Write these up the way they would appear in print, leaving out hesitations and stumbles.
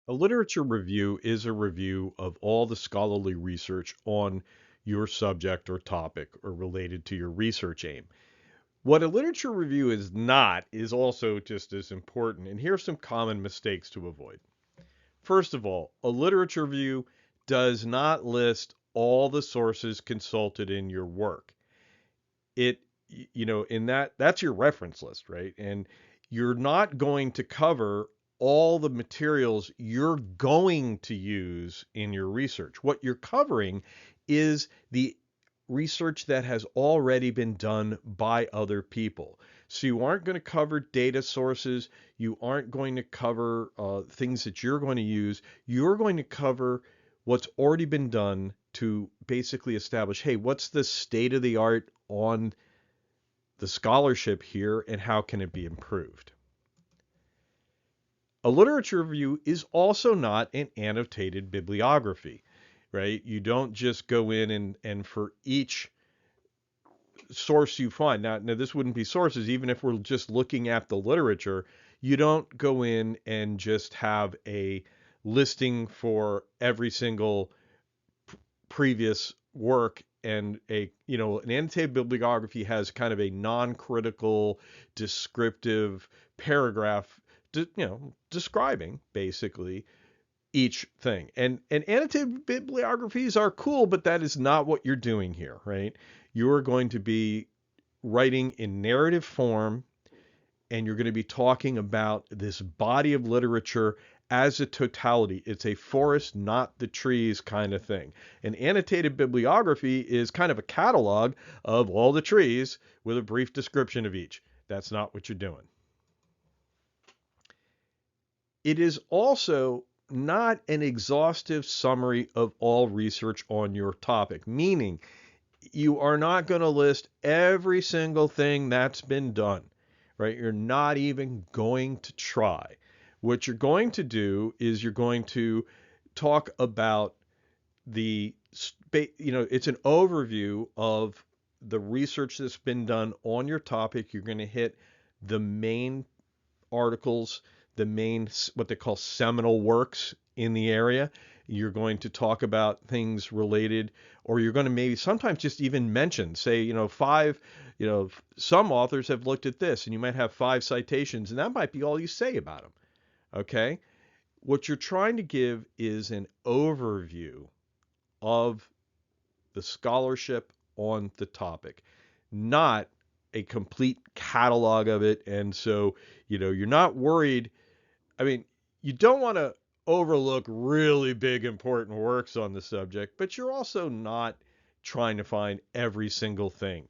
A literature review is a review of all the scholarly research on your subject or topic or related to your research aim. What a literature review is not is also just as important, and here's some common mistakes to avoid. First of all, a literature review does not list all the sources consulted in your work. It, in that's your reference list, right? And you're not going to cover all the materials you're going to use in your research. What you're covering is the research that has already been done by other people. So you aren't going to cover data sources. You aren't going to cover things that you're going to use. You're going to cover what's already been done to basically establish, hey, what's the state of the art on the scholarship here and how can it be improved? A literature review is also not an annotated bibliography, right? You don't just go in and for each source you find. Now, this wouldn't be sources, even if we're just looking at the literature, you don't go in and just have a listing for every single previous work and an annotated bibliography has kind of a non-critical descriptive paragraph describing basically each thing. And annotated bibliographies are cool, but that is not what you're doing here, right? You're going to be writing in narrative form and you're going to be talking about this body of literature as a totality. It's a forest, not the trees kind of thing. An annotated bibliography is kind of a catalog of all the trees with a brief description of each. That's not what you're doing. It is also not an exhaustive summary of all research on your topic, meaning you are not going to list every single thing that's been done, right? You're not even going to try. What you're going to do is you're going to talk about it's an overview of the research that's been done on your topic. You're going to hit the main articles, the main, what they call seminal works in the area. You're going to talk about things related, or you're going to maybe sometimes just even mention, say, five, some authors have looked at this, and you might have five citations, and that might be all you say about them. Okay. What you're trying to give is an overview of the scholarship on the topic, not a complete catalog of it. And so, you're not worried. I mean, you don't want to overlook really big, important works on the subject, but you're also not trying to find every single thing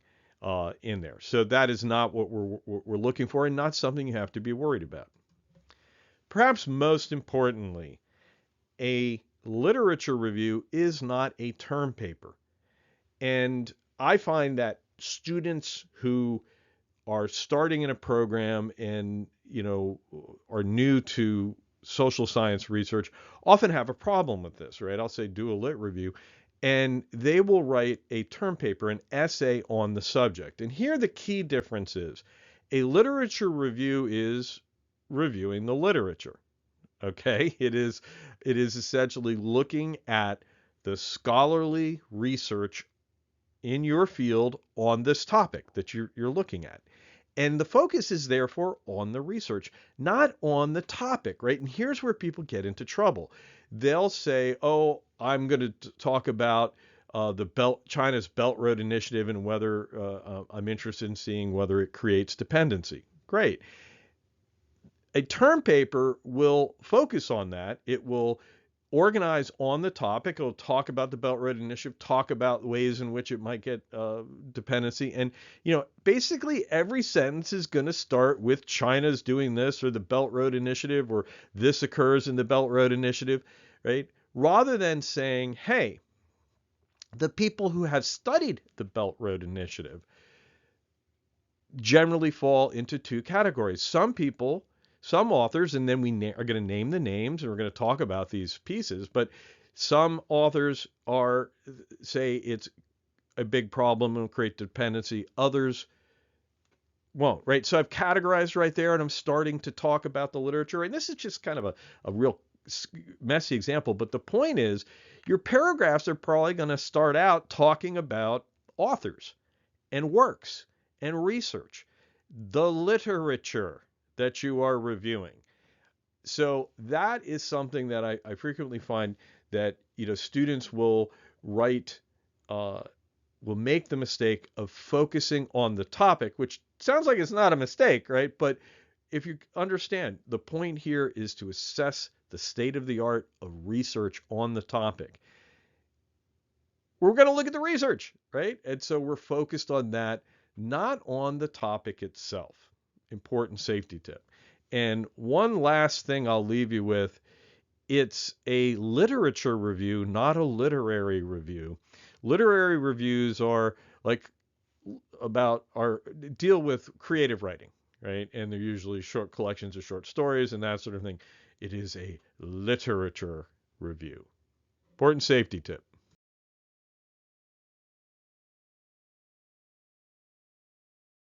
in there. So that is not what we're looking for, and not something you have to be worried about. Perhaps most importantly, a literature review is not a term paper. And I find that students who are starting in a program and, are new to social science research often have a problem with this, right? I'll say do a lit review and they will write a term paper, an essay on the subject. And here the key difference is a literature review is reviewing the literature. Okay? It is essentially looking at the scholarly research in your field on this topic that you're looking at. And the focus is therefore on the research, not on the topic, right? And here's where people get into trouble. They'll say, "Oh, I'm going to talk about China's Belt Road Initiative and whether I'm interested in seeing whether it creates dependency." Great. A term paper will focus on that. It will organize on the topic. It'll talk about the Belt Road Initiative, talk about ways in which it might get dependency. And, basically every sentence is going to start with China's doing this or the Belt Road Initiative or this occurs in the Belt Road Initiative, right? Rather than saying, hey, the people who have studied the Belt Road Initiative generally fall into two categories. Some authors, and then are going to name the names and we're going to talk about these pieces, but some authors say it's a big problem and create dependency. Others won't, right? So I've categorized right there and I'm starting to talk about the literature. And this is just kind of a real messy example, but the point is your paragraphs are probably going to start out talking about authors and works and research, the literature that you are reviewing. So that is something that I frequently find that students will write will make the mistake of focusing on the topic, which sounds like it's not a mistake, right? But if you understand, the point here is to assess the state of the art of research on the topic. We're going to look at the research, right? And so we're focused on that, not on the topic itself. Important safety tip. And one last thing I'll leave you with, it's a literature review, not a literary review. Literary reviews are like deal with creative writing, right? And they're usually short collections of short stories and that sort of thing. It is a literature review. Important safety tip.